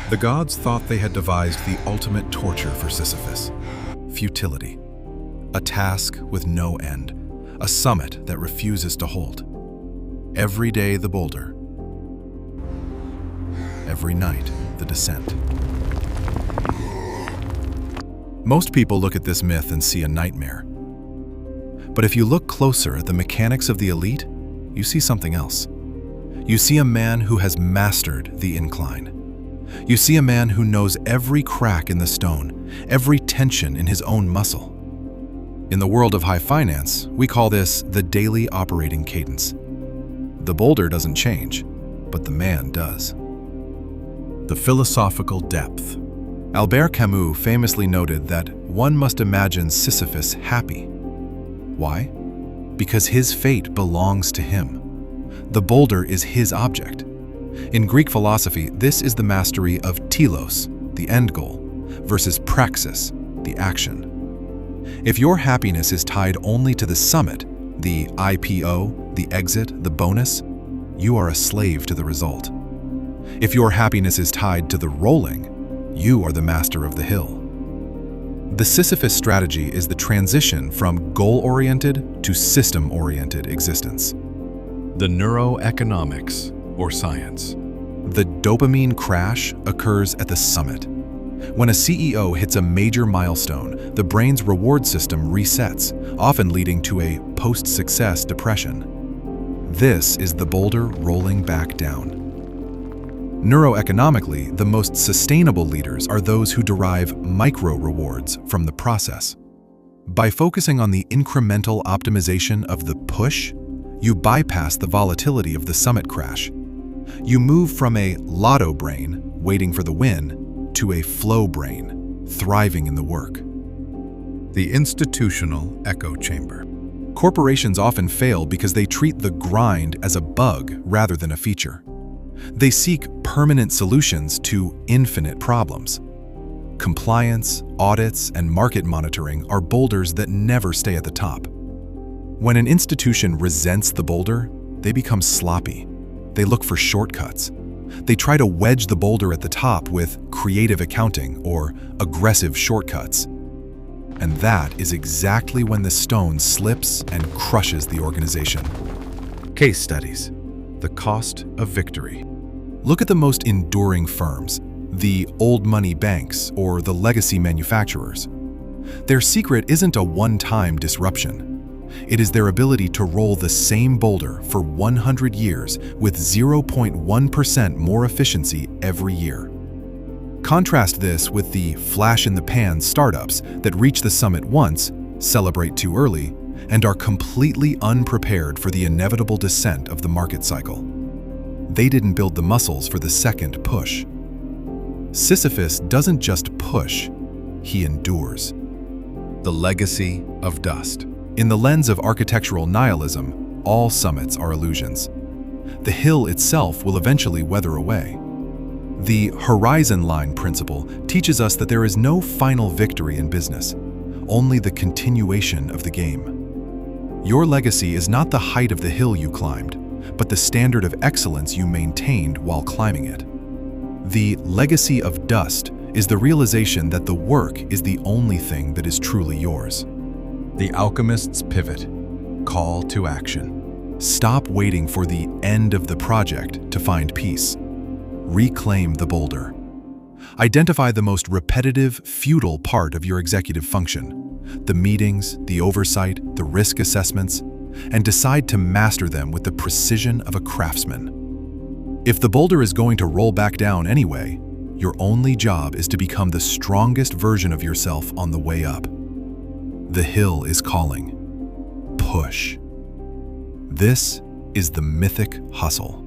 The gods thought they had devised the ultimate torture for Sisyphus: futility. A task with no end, a summit that refuses to hold. Every day the boulder, every night the descent. Most people look at this myth and see a nightmare. But if you look closer at the mechanics of the elite, you see something else. You see a man who has mastered the incline. You see a man who knows every crack in the stone, every tension in his own muscle. In the world of high finance, we call this the daily operating cadence. The boulder doesn't change, but the man does. The philosophical depth. Albert Camus famously noted that one must imagine Sisyphus happy. Why? Because his fate belongs to him. The boulder is his object. In Greek philosophy, this is the mastery of telos, the end goal, versus praxis, the action. If your happiness is tied only to the summit, the IPO, the exit, the bonus, you are a slave to the result. If your happiness is tied to the rolling, you are the master of the hill. The Sisyphus strategy is the transition from goal-oriented to system-oriented existence. The neuroeconomics, or science. The dopamine crash occurs at the summit. When a CEO hits a major milestone, the brain's reward system resets, often leading to a post-success depression. This is the boulder rolling back down. Neuroeconomically, the most sustainable leaders are those who derive micro-rewards from the process. By focusing on the incremental optimization of the push, you bypass the volatility of the summit crash. You move from a lotto brain, waiting for the win, to a flow brain, thriving in the work. The institutional echo chamber. Corporations often fail because they treat the grind as a bug rather than a feature. They seek permanent solutions to infinite problems. Compliance, audits, and market monitoring are boulders that never stay at the top. When an institution resents the boulder, they become sloppy. They look for shortcuts. They try to wedge the boulder at the top with creative accounting or aggressive shortcuts. And that is exactly when the stone slips and crushes the organization. Case studies. The cost of victory. Look at the most enduring firms, the old money banks or the legacy manufacturers. Their secret isn't a one-time disruption. It is their ability to roll the same boulder for 100 years with 0.1% more efficiency every year. Contrast this with the flash-in-the-pan startups that reach the summit once, celebrate too early, and are completely unprepared for the inevitable descent of the market cycle. They didn't build the muscles for the second push. Sisyphus doesn't just push, he endures. The legacy of dust. In the lens of architectural nihilism, all summits are illusions. The hill itself will eventually weather away. The horizon line principle teaches us that there is no final victory in business, only the continuation of the game. Your legacy is not the height of the hill you climbed, but the standard of excellence you maintained while climbing it. The legacy of dust is the realization that the work is the only thing that is truly yours. The alchemist's pivot. Call to action. Stop waiting for the end of the project to find peace. Reclaim the boulder. Identify the most repetitive, futile part of your executive function, the meetings, the oversight, the risk assessments, and decide to master them with the precision of a craftsman. If the boulder is going to roll back down anyway, your only job is to become the strongest version of yourself on the way up. The hill is calling. Push. This is the Mythic Hustle.